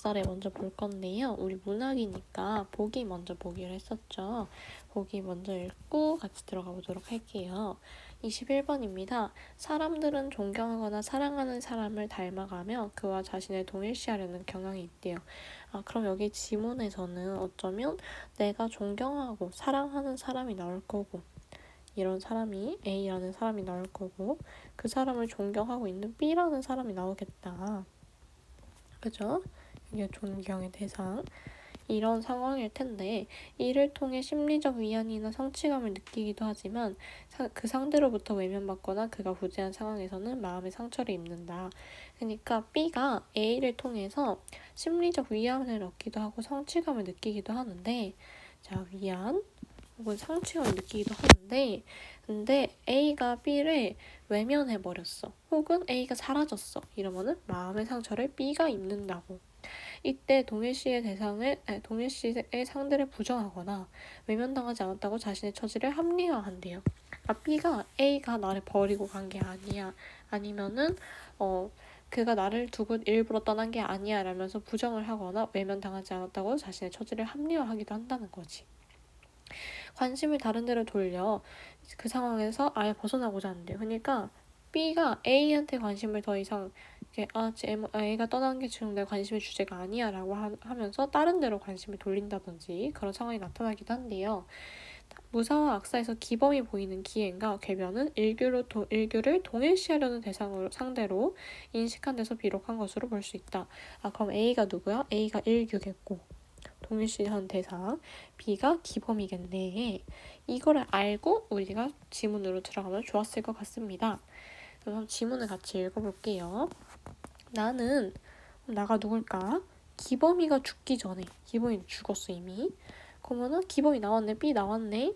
역사를 먼저 볼 건데요. 우리 문학이니까 보기 먼저 보기로 했었죠. 보기 먼저 읽고 같이 들어가 보도록 할게요. 21번입니다. 사람들은 존경하거나 사랑하는 사람을 닮아가며 그와 자신을 동일시하려는 경향이 있대요. 그럼 여기 지문에서는 어쩌면 내가 존경하고 사랑하는 사람이 나올 거고, 이런 사람이 A라는 사람이 나올 거고, 그 사람을 존경하고 있는 B라는 사람이 나오겠다. 그죠? 이게 존경의 대상. 이런 상황일 텐데 이를 통해 심리적 위안이나 성취감을 느끼기도 하지만 그 상대로부터 외면받거나 그가 부재한 상황에서는 마음의 상처를 입는다. 그러니까 B가 A를 통해서 심리적 위안을 얻기도 하고 성취감을 느끼기도 하는데, 자, 위안 혹은 상처감을 느끼기도 하는데, 근데 A가 B를 외면해버렸어. 혹은 A가 사라졌어. 이러면은 마음의 상처를 B가 입는다고. 이때 동일시의 상대를 부정하거나 외면당하지 않았다고 자신의 처지를 합리화한대요. B가 A가 나를 버리고 간 게 아니야. 아니면은 그가 나를 두고 일부러 떠난 게 아니야 라면서 부정을 하거나 외면당하지 않았다고 자신의 처지를 합리화하기도 한다는 거지. 관심을 다른 데로 돌려 그 상황에서 아예 벗어나고자 한대요. 그러니까 B가 A한테 관심을 더 이상 A가 떠난 게 지금 내 관심의 주제가 아니야 라고 하면서 다른 데로 관심을 돌린다든지 그런 상황이 나타나기도 한데요. 무사와 악사에서 기범이 보이는 기행과 궤변은 일규를 동일시하려는 상대로 인식한 데서 비롯한 것으로 볼 수 있다. 그럼 A가 누구야? A가 일규겠고 동일시한 대상, B가 기범이겠네. 이거를 알고 우리가 지문으로 들어가면 좋았을 것 같습니다. 그럼 지문을 같이 읽어볼게요. 나가 누굴까? 기범이가 죽기 전에, 기범이 죽었어 이미. 그러면은 기범이 나왔네, B 나왔네.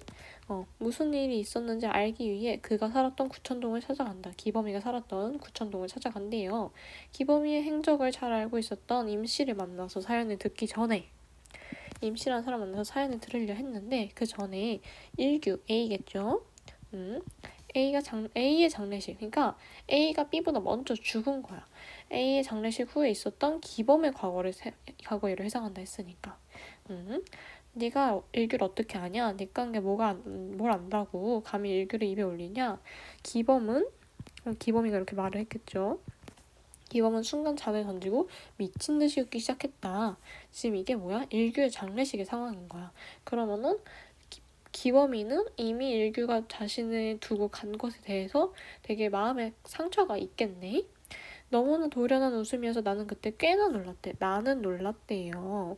무슨 일이 있었는지 알기 위해 그가 살았던 구천동을 찾아간다. 기범이가 살았던 구천동을 찾아간대요. 기범이의 행적을 잘 알고 있었던 임씨를 만나서 사연을 듣기 전에, 임씨라는 사람 만나서 사연을 들으려 했는데 그 전에 일규 A겠죠. A의 장례식, 그러니까 A가 B보다 먼저 죽은 거야. A의 장례식 후에 있었던 기범의 과거를 해석한다 했으니까. 네가 일규를 어떻게 아냐? 내가 한 게 뭘 안다고 감히 일규를 입에 올리냐? 기범이가 이렇게 말을 했겠죠. 기범은 순간 잔을 던지고 미친 듯이 웃기 시작했다. 지금 이게 뭐야? 일규의 장례식의 상황인 거야. 그러면은 기범이는 이미 일규가 자신을 두고 간 것에 대해서 되게 마음에 상처가 있겠네. 너무나 돌연한 웃음이어서 나는 그때 꽤나 놀랐대. 나는 놀랐대요.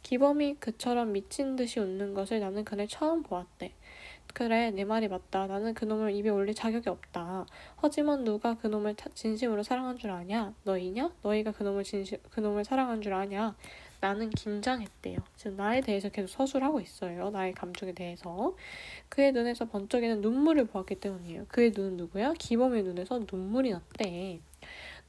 기범이 그처럼 미친 듯이 웃는 것을 나는 그날 처음 보았대. 그래, 내 말이 맞다. 나는 그놈을 입에 올릴 자격이 없다. 하지만 누가 그놈을 진심으로 사랑한 줄 아냐? 너희냐? 너희가 그놈을 사랑한 줄 아냐? 나는 긴장했대요. 지금 나에 대해서 계속 서술하고 있어요. 나의 감정에 대해서. 그의 눈에서 번쩍이는 눈물을 보았기 때문이에요. 그의 눈은 누구야? 기범의 눈에서 눈물이 났대.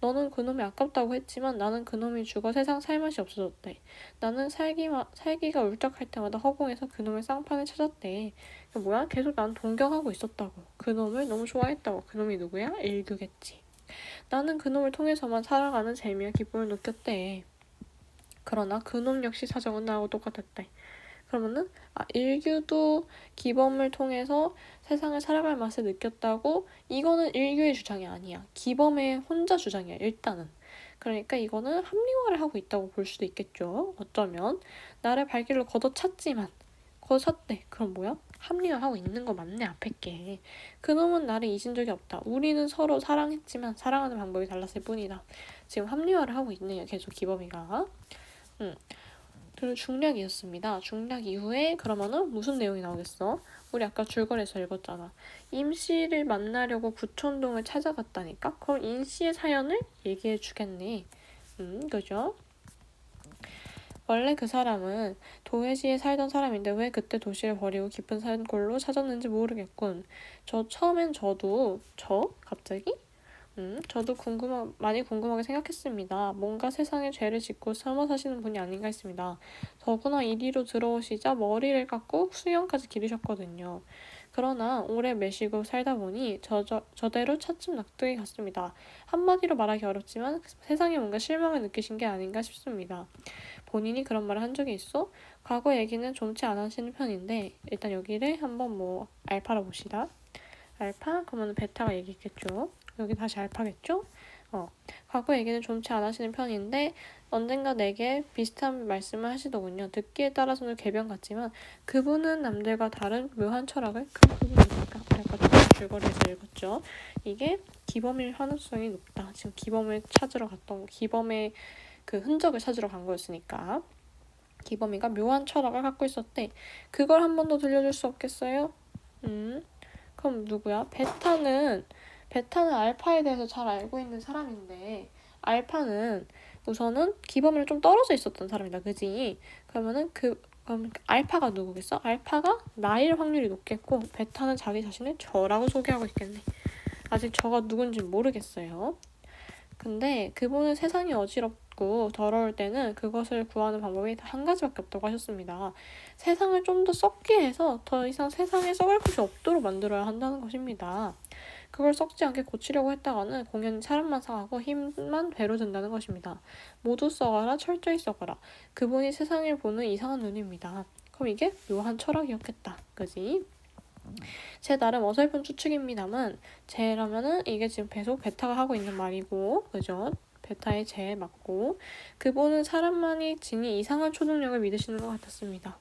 너는 그놈이 아깝다고 했지만 나는 그놈이 죽어 세상 살 맛이 없어졌대. 나는 살기가 울적할 때마다 허공에서 그놈의 쌍판을 찾았대. 뭐야? 계속 난 동경하고 있었다고. 그놈을 너무 좋아했다고. 그놈이 누구야? 일규겠지. 나는 그놈을 통해서만 살아가는 재미와 기쁨을 느꼈대. 그러나 그놈 역시 사정은 나하고 똑같았대. 그러면은 일규도 기범을 통해서 세상을 살아갈 맛을 느꼈다고. 이거는 일규의 주장이 아니야. 기범의 혼자 주장이야. 일단은. 그러니까 이거는 합리화를 하고 있다고 볼 수도 있겠죠. 어쩌면 나를 발길로 걷어찼대. 그럼 뭐야? 합리화하고 있는 거 맞네. 앞에 게. 그놈은 나를 잊은 적이 없다. 우리는 서로 사랑했지만 사랑하는 방법이 달랐을 뿐이다. 지금 합리화를 하고 있네요. 계속 기범이가. 그리고 중략이었습니다. 중략 이후에 그러면은 무슨 내용이 나오겠어? 우리 아까 줄거리에서 읽었잖아. 임씨를 만나려고 구천동을 찾아갔다니까? 그럼 임씨의 사연을 얘기해 주겠네. 그죠? 원래 그 사람은 도회지에 살던 사람인데 왜 그때 도시를 버리고 깊은 산골로 찾았는지 모르겠군. 갑자기? 저도 많이 궁금하게 생각했습니다. 뭔가 세상에 죄를 짓고 삶아 사시는 분이 아닌가 했습니다. 더구나 이리로 들어오시자 머리를 깎고 수염까지 기르셨거든요. 그러나 오래 매시고 살다 보니 저대로 차츰 납득이 갔습니다. 한마디로 말하기 어렵지만 세상에 뭔가 실망을 느끼신 게 아닌가 싶습니다. 본인이 그런 말을 한 적이 있어? 과거 얘기는 좀치 안 하시는 편인데 일단 여기를 한번 알파로 봅시다. 알파? 그러면 베타가 얘기했겠죠. 여기 다시 알파겠죠? 과거 얘기는 좀치 안 하시는 편인데 언젠가 내게 비슷한 말씀을 하시더군요. 듣기에 따라서는 궤변 같지만 그분은 남들과 다른 묘한 철학을 그 부분이니까 아까 줄거리에서 읽었죠. 이게 기범일 가능성이 높다. 지금 기범을 찾으러 갔던 기범의 그 흔적을 찾으러 간 거였으니까 기범이가 묘한 철학을 갖고 있었대. 그걸 한 번 더 들려줄 수 없겠어요? 그럼 누구야? 베타는 알파에 대해서 잘 알고 있는 사람인데 알파는 우선은 기범이랑 좀 떨어져 있었던 사람이다. 그지? 그러면은 그럼 알파가 누구겠어? 알파가 나일 확률이 높겠고 베타는 자기 자신을 저라고 소개하고 있겠네. 아직 저가 누군지 모르겠어요. 근데 그분은 세상이 어지럽고 더러울 때는 그것을 구하는 방법이 한 가지밖에 없다고 하셨습니다. 세상을 좀 더 썩게 해서 더 이상 세상에 썩을 것이 없도록 만들어야 한다는 것입니다. 그걸 썩지 않게 고치려고 했다가는 공연히 사람만 상하고 힘만 배로 든다는 것입니다. 모두 썩어라, 철저히 썩어라. 그분이 세상을 보는 이상한 눈입니다. 그럼 이게 묘한 철학이었겠다. 그지? 제 나름 어설픈 추측입니다만 제라면은 이게 지금 계속 베타가 하고 있는 말이고 그죠? 베타의 제 맞고 그분은 사람만이 지니 이상한 초능력을 믿으시는 것 같았습니다.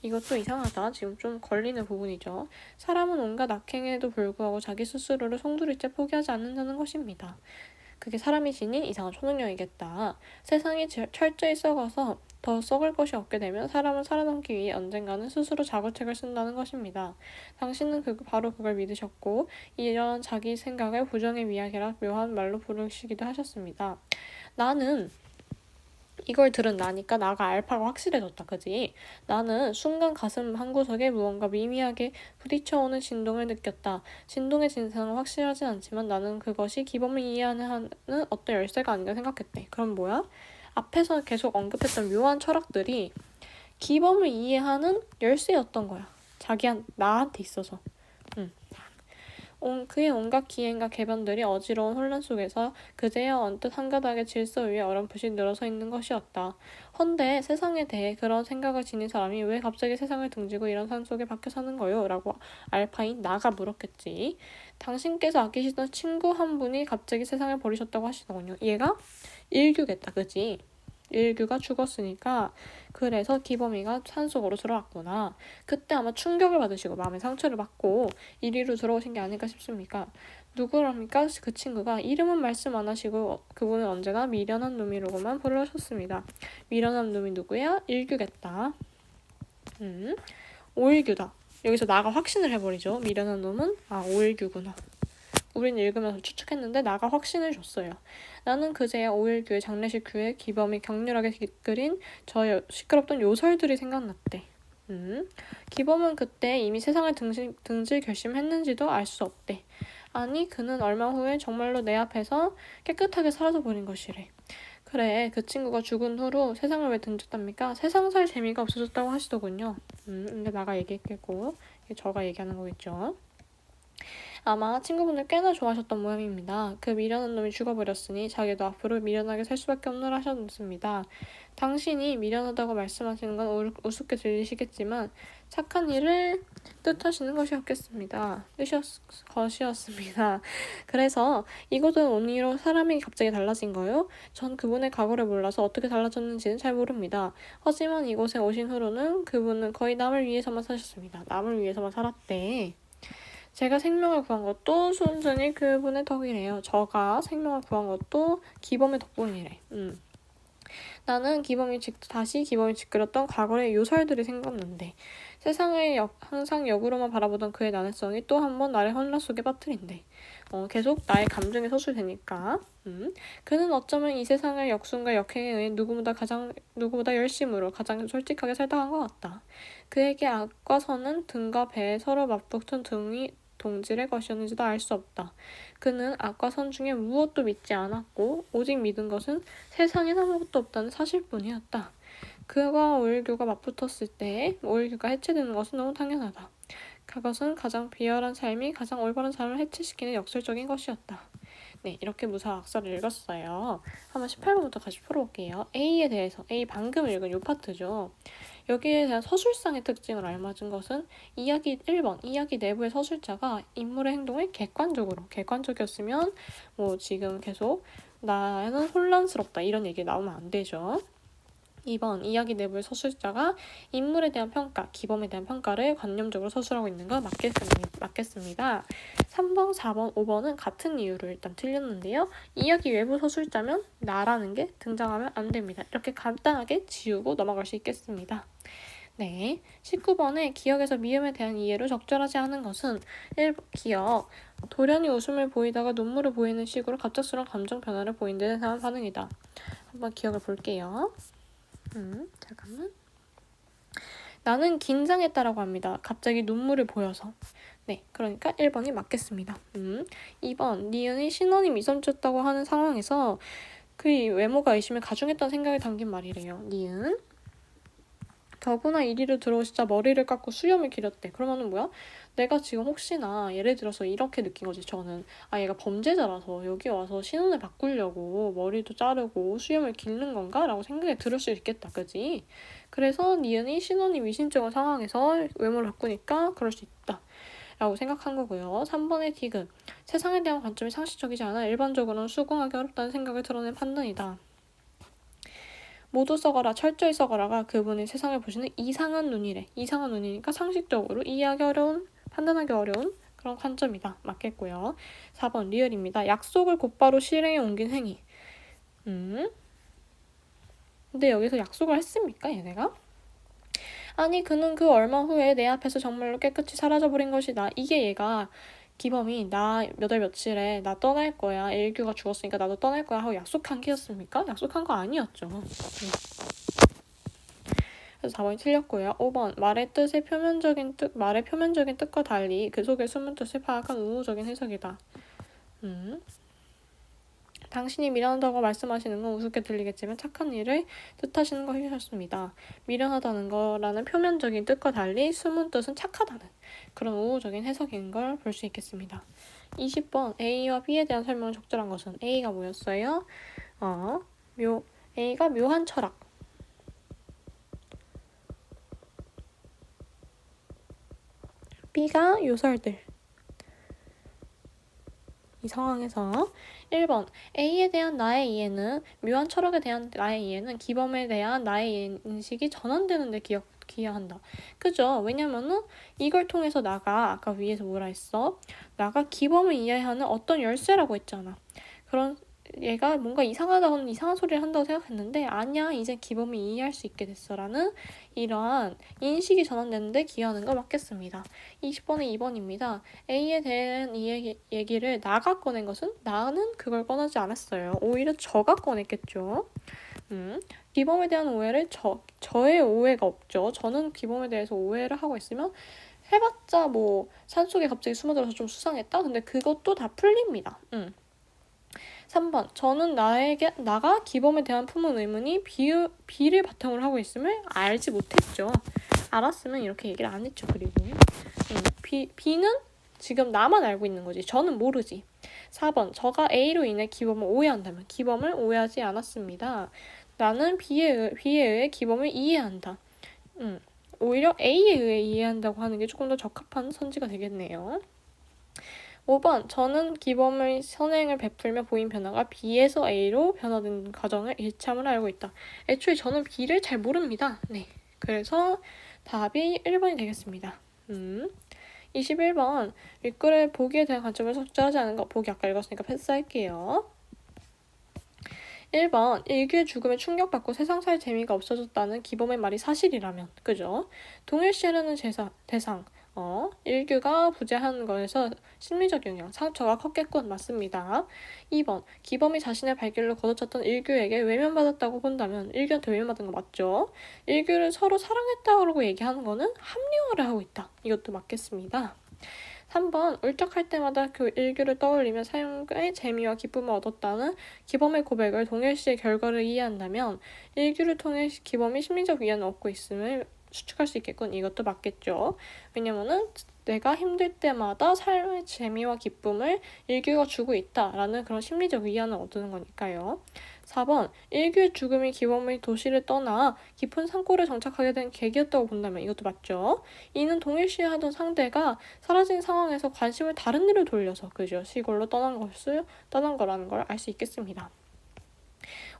이것도 이상하다. 지금 좀 걸리는 부분이죠. 사람은 온갖 악행에도 불구하고 자기 스스로를 송두리째 포기하지 않는다는 것입니다. 그게 사람이 지닌 이상한 초능력이겠다. 세상이 철저히 썩어서 더 썩을 것이 없게 되면 사람은 살아남기 위해 언젠가는 스스로 자구책을 쓴다는 것입니다. 당신은 바로 그걸 믿으셨고 이런 자기 생각을 부정의 미학이라 묘한 말로 부르시기도 하셨습니다. 나는 이걸 들은 나니까 나가 알파가 확실해졌다. 그지? 나는 순간 가슴 한구석에 무언가 미미하게 부딪혀오는 진동을 느꼈다. 진동의 진상은 확실하진 않지만 나는 그것이 기범을 이해하는 어떤 열쇠가 아닌가 생각했대. 그럼 뭐야? 앞에서 계속 언급했던 묘한 철학들이 기범을 이해하는 열쇠였던 거야. 나한테 있어서. 그의 온갖 기행과 궤변들이 어지러운 혼란 속에서 그제야 언뜻 한가닥의 질서 위에 어렴풋이 늘어서 있는 것이었다. 헌데 세상에 대해 그런 생각을 지닌 사람이 왜 갑자기 세상을 등지고 이런 삶 속에 박혀 사는 거요? 라고 알파인 나가 물었겠지. 당신께서 아끼시던 친구 한 분이 갑자기 세상을 버리셨다고 하시더군요. 얘가 일규겠다. 그지? 일규가 죽었으니까 그래서 기범이가 산속으로 들어왔구나. 그때 아마 충격을 받으시고 마음에 상처를 받고 이리로 들어오신 게 아닐까 싶습니까? 누구랍니까? 그 친구가 이름은 말씀 안 하시고 그분은 언제나 미련한 놈이라고만 부르셨습니다. 미련한 놈이 누구야? 일규겠다. 오일규다. 여기서 나가 확신을 해버리죠. 미련한 놈은 오일규구나. 우린 읽으면서 추측했는데 나가 확신을 줬어요. 나는 그제야 오일규의 장례식 후에 기범이 격렬하게 그린 저 시끄럽던 요설들이 생각났대. 기범은 그때 이미 세상을 등질 결심했는지도 알 수 없대. 아니 그는 얼마 후에 정말로 내 앞에서 깨끗하게 사라져버린 것이래. 그래 그 친구가 죽은 후로 세상을 왜 등졌답니까? 세상 살 재미가 없어졌다고 하시더군요. 근데 나가 얘기했겠고 이게 저가 얘기하는 거겠죠. 아마 친구분을 꽤나 좋아하셨던 모양입니다. 그 미련한 놈이 죽어버렸으니 자기도 앞으로 미련하게 살 수밖에 없노라 하셨습니다. 당신이 미련하다고 말씀하시는 건 우습게 들리시겠지만 착한 일을 뜻하시는 것이었습니다. 그래서 이곳은 오늘로 사람이 갑자기 달라진 거요? 전 그분의 과거를 몰라서 어떻게 달라졌는지는 잘 모릅니다. 하지만 이곳에 오신 후로는 그분은 거의 남을 위해서만 사셨습니다. 남을 위해서만 살았대. 제가 생명을 구한 것도 순전히 그분의 덕이래요. 저가 생명을 구한 것도 기범의 덕분이래. 나는 다시 기범이 짓그렸던 과거의 요설들이 생각난대. 세상을 항상 역으로만 바라보던 그의 난해성이 또 한 번 나를 혼란 속에 빠뜨린대. 계속 나의 감정에 서술되니까. 그는 어쩌면 이 세상을 역순과 역행에 의해 누구보다 열심으로 가장 솔직하게 살다 간 것 같다. 그에게 악과 선은 등과 배에 서로 맞붙은 등이 동질의 것이었는지도 알 수 없다. 그는 악과 선 중에 무엇도 믿지 않았고 오직 믿은 것은 세상에 아무것도 없다는 사실뿐이었다. 그가 오일교가 맞붙었을 때 오일교가 해체되는 것은 너무 당연하다. 그것은 가장 비열한 삶이 가장 올바른 삶을 해체시키는 역설적인 것이었다. 네, 이렇게 무사 악설을 읽었어요. 한번 18번부터 같이 풀어볼게요. A에 대해서, A 방금 읽은 요 파트죠. 여기에 대한 서술상의 특징을 알맞은 것은 이야기 1번, 이야기 내부의 서술자가 인물의 행동을 객관적이었으면 뭐 지금 계속 나는 혼란스럽다 이런 얘기 나오면 안 되죠. 2번, 이야기 내부의 서술자가 인물에 대한 평가, 기범에 대한 평가를 관념적으로 서술하고 있는 건 맞겠습니다. 3번, 4번, 5번은 같은 이유로 일단 틀렸는데요. 이야기 외부 서술자면 나라는 게 등장하면 안 됩니다. 이렇게 간단하게 지우고 넘어갈 수 있겠습니다. 네, 19번에 기억에서 미음에 대한 이해로 적절하지 않은 것은 1번, 기억. 돌연히 웃음을 보이다가 눈물을 보이는 식으로 갑작스러운 감정 변화를 보인 듯한 상한 반응이다. 한번 기억을 볼게요. 잠깐만. 나는 긴장했다라고 합니다. 갑자기 눈물을 보여서. 네, 그러니까 1번이 맞겠습니다. 2번, 니은이 신원이 미성쳤다고 하는 상황에서 그의 외모가 의심을 가중했다는 생각이 담긴 말이래요. 니은. 더구나 이리로 들어오시자 머리를 깎고 수염을 기렸대. 그러면은 뭐야? 내가 지금 혹시나 예를 들어서 이렇게 느낀 거지. 저는 얘가 범죄자라서 여기 와서 신원을 바꾸려고 머리도 자르고 수염을 기르는 건가? 라고 생각이 들을 수 있겠다. 그지? 그래서 니은이 신원이 미심쩍은 상황에서 외모를 바꾸니까 그럴 수 있다. 라고 생각한 거고요. 3번의 디귿. 세상에 대한 관점이 상식적이지 않아 일반적으로는 수긍하기 어렵다는 생각을 드러낸 판단이다. 모두 썩어라, 철저히 썩어라가 그분이 세상을 보시는 이상한 눈이래. 이상한 눈이니까 상식적으로 이해하기 어려운, 판단하기 어려운 그런 관점이다. 맞겠고요. 4번 리을입니다. 약속을 곧바로 실행에 옮긴 행위. 근데 여기서 약속을 했습니까, 얘네가? 아니, 그는 그 얼마 후에 내 앞에서 정말로 깨끗이 사라져버린 것이다. 이게 얘가 기범이 나 몇 월 며칠에 나 떠날 거야. 일규가 죽었으니까 나도 떠날 거야 하고 약속한 게였습니까? 약속한 거 아니었죠. 그래서 4번이 틀렸고요. 5번 말의 표면적인 뜻과 달리 그 속에 숨은 뜻을 파악한 우호적인 해석이다. 당신이 미련하다고 말씀하시는 건 우습게 들리겠지만 착한 일을 뜻하시는 것이셨습니다. 미련하다는 거라는 표면적인 뜻과 달리 숨은 뜻은 착하다는 그런 우호적인 해석인 걸 볼 수 있겠습니다. 20번 A와 B에 대한 설명을 적절한 것은 A가 뭐였어요? A가 묘한 철학. B가 요설들. 이 상황에서 1번 A에 대한 나의 이해는 묘한 철학에 대한 나의 이해는 기범에 대한 나의 인식이 전환되는 데 기여한다. 그죠? 왜냐면은 이걸 통해서 나가 아까 위에서 뭐라 했어? 나가 기범을 이해하는 어떤 열쇠라고 했잖아. 그런 얘가 뭔가 이상한 소리를 한다고 생각했는데 아니야 이제 기범이 이해할 수 있게 됐어 라는 이러한 인식이 전환되는데 기여하는 거 맞겠습니다. 20번에 2번입니다. A에 대한 이 얘기를 나가 꺼낸 것은 나는 그걸 꺼내지 않았어요. 오히려 저가 꺼냈겠죠. 기범에 대한 오해를 저의 오해가 없죠. 저는 기범에 대해서 오해를 하고 있으면 해봤자 뭐 산속에 갑자기 숨어들어서 좀 수상했다? 근데 그것도 다 풀립니다. 3번. 저는 나가 기범에 대한 품은 의문이 비를 바탕으로 하고 있음을 알지 못했죠. 알았으면 이렇게 얘기를 안 했죠. 그리고 B는 지금 나만 알고 있는 거지. 저는 모르지. 4번. 저가 A로 인해 기범을 오해한다면 기범을 오해하지 않았습니다. 나는 B에 의해 기범을 이해한다. 오히려 A에 의해 이해한다고 하는 게 조금 더 적합한 선지가 되겠네요. 5번. 저는 기범의 선행을 베풀며 보인 변화가 B에서 A로 변화된 과정을 일참을 알고 있다. 애초에 저는 B를 잘 모릅니다. 네. 그래서 답이 1번이 되겠습니다. 21번. 윗글의 보기에 대한 관점을 적절하지 않은 거. 보기 아까 읽었으니까 패스할게요. 1번. 일규의 죽음에 충격받고 세상 살 재미가 없어졌다는 기범의 말이 사실이라면. 그죠? 동일시하려는 대상. 일규가 부재한 거에서 심리적 영향, 상처가 컸겠군. 맞습니다. 2번. 기범이 자신의 발길로 걷어찼던 일규에게 외면받았다고 본다면 일규한테 외면받은 거 맞죠? 일규를 서로 사랑했다고 얘기하는 거는 합리화를 하고 있다. 이것도 맞겠습니다. 3번. 울적할 때마다 그 일규를 떠올리며 사용의 재미와 기쁨을 얻었다는 기범의 고백을 동일시의 결과를 이해한다면 일규를 통해 기범이 심리적 위안을 얻고 있음을 추측할 수 있겠군. 이것도 맞겠죠. 왜냐면은 내가 힘들 때마다 삶의 재미와 기쁨을 일규가 주고 있다라는 그런 심리적 위안을 얻는 거니까요. 4번, 일규의 죽음이 기범의 도시를 떠나 깊은 산골에 정착하게 된 계기였다고 본다면 이것도 맞죠. 이는 동일시하던 상대가 사라진 상황에서 관심을 다른 일로 돌려서 그죠? 시골로 떠난 거라는 걸 알 수 있겠습니다.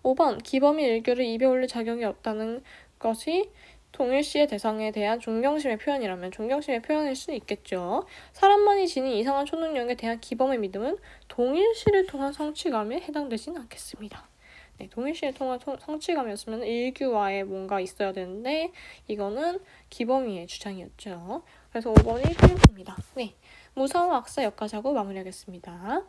5번, 기범이 일규를 입에 올릴 자격이 없다는 것이 동일시의 대상에 대한 존경심의 표현이라면 존경심의 표현일 수 있겠죠. 사람만이 지닌 이상한 초능력에 대한 기범의 믿음은 동일시를 통한 성취감에 해당되진 않겠습니다. 네, 동일시를 통한 성취감이었으면 일규와의 뭔가 있어야 되는데 이거는 기범이의 주장이었죠. 그래서 5번이 틀렸습니다. 네, 무서운 악사 역가사고 마무리하겠습니다.